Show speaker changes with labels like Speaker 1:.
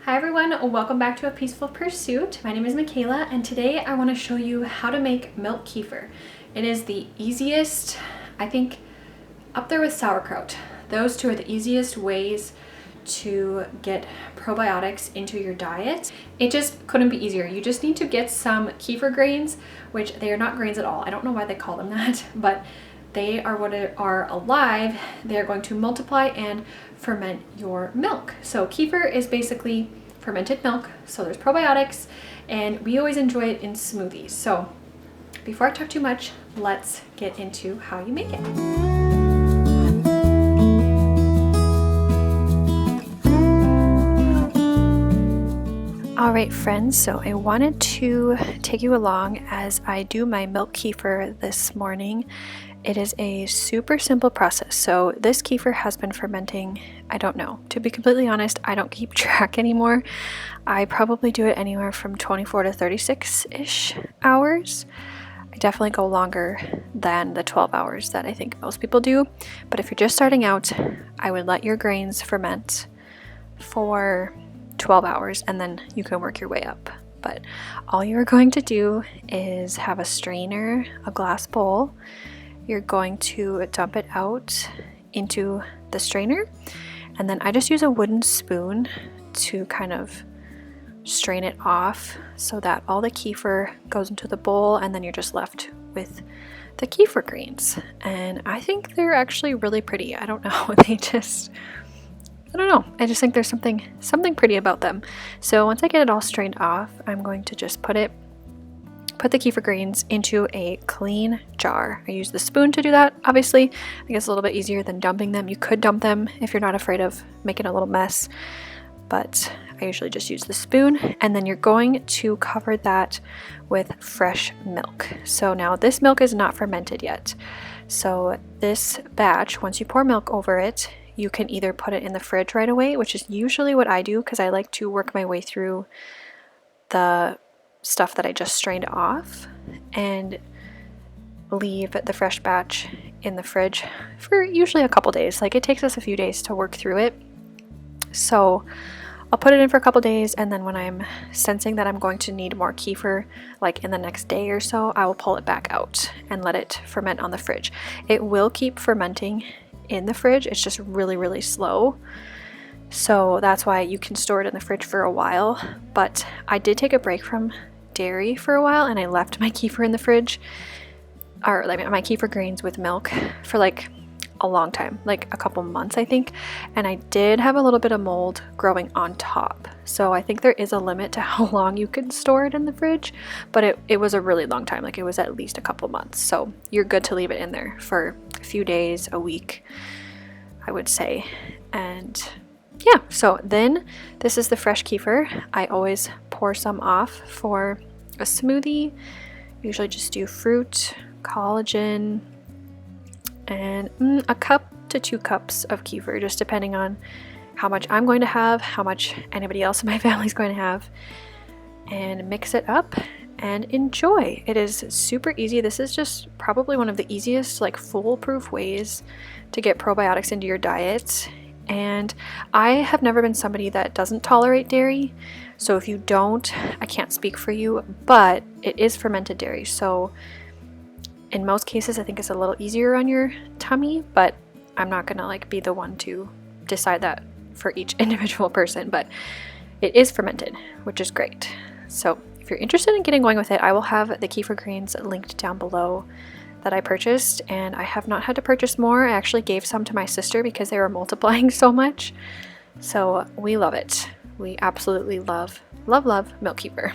Speaker 1: Hi everyone, welcome back to A Peaceful Pursuit. My name is Michaela and today I want to show you how to make milk kefir. It is the easiest, I think, up there with sauerkraut. Those two are the easiest ways to get probiotics into your diet. It just couldn't be easier. You just need to get some kefir grains, which they are not grains at all. I don't know why they call them that, but they are what are alive. They're going to multiply and ferment your milk. So kefir is basically fermented milk. So there's probiotics and we always enjoy it in smoothies. So before I talk too much, let's get into how you make it. All right, friends, so I wanted to take you along as I do my milk kefir this morning. It is a super simple process. So this kefir has been fermenting, I don't know. To be completely honest, I don't keep track anymore. I probably do it anywhere from 24 to 36-ish hours. I definitely go longer than the 12 hours that I think most people do. But if you're just starting out, I would let your grains ferment for 12 hours and then you can work your way up. But all you're going to do is have a strainer, a glass bowl. You're going to dump it out into the strainer, and then I just use a wooden spoon to kind of strain it off so that all the kefir goes into the bowl, and then you're just left with the kefir grains. And I think they're actually really pretty. I don't know, I don't know. I just think there's something pretty about them. So once I get it all strained off, I'm going to just put the kefir grains into a clean jar. I use the spoon to do that, obviously. I guess a little bit easier than dumping them. You could dump them if you're not afraid of making a little mess, but I usually just use the spoon. And then you're going to cover that with fresh milk. So now this milk is not fermented yet. So this batch, once you pour milk over it, you can either put it in the fridge right away, which is usually what I do because I like to work my way through the stuff that I just strained off and leave the fresh batch in the fridge for usually a couple days. Like, it takes us a few days to work through it. So I'll put it in for a couple days, and then when I'm sensing that I'm going to need more kefir, like in the next day or so, I will pull it back out and let it ferment on the fridge. It will keep fermenting in the fridge. It's just really, really slow. So that's why you can store it in the fridge for a while. But I did take a break from dairy for a while, and I left my kefir in the fridge, or like my kefir grains with milk, for like a long time, like a couple months I think, and I did have a little bit of mold growing on top. So I think there is a limit to how long you can store it in the fridge, but it was a really long time. Like, it was at least a couple months. So you're good to leave it in there for a few days, a week, I would say. And yeah, so then this is the fresh kefir. I always pour some off for a smoothie. Usually just do fruit, collagen, and a cup to 2 cups of kefir, just depending on how much I'm going to have, how much anybody else in my family is going to have, and mix it up and enjoy. It is super easy. This is just probably one of the easiest, like, foolproof ways to get probiotics into your diet. And I have never been somebody that doesn't tolerate dairy. So if you don't, I can't speak for you, but it is fermented dairy. So in most cases, I think it's a little easier on your tummy, but I'm not gonna like be the one to decide that for each individual person, but it is fermented, which is great. So if you're interested in getting going with it, I will have the kefir grains linked down below that I purchased, and I have not had to purchase more. I actually gave some to my sister because they were multiplying so much. So we love it. We absolutely love milk kefir.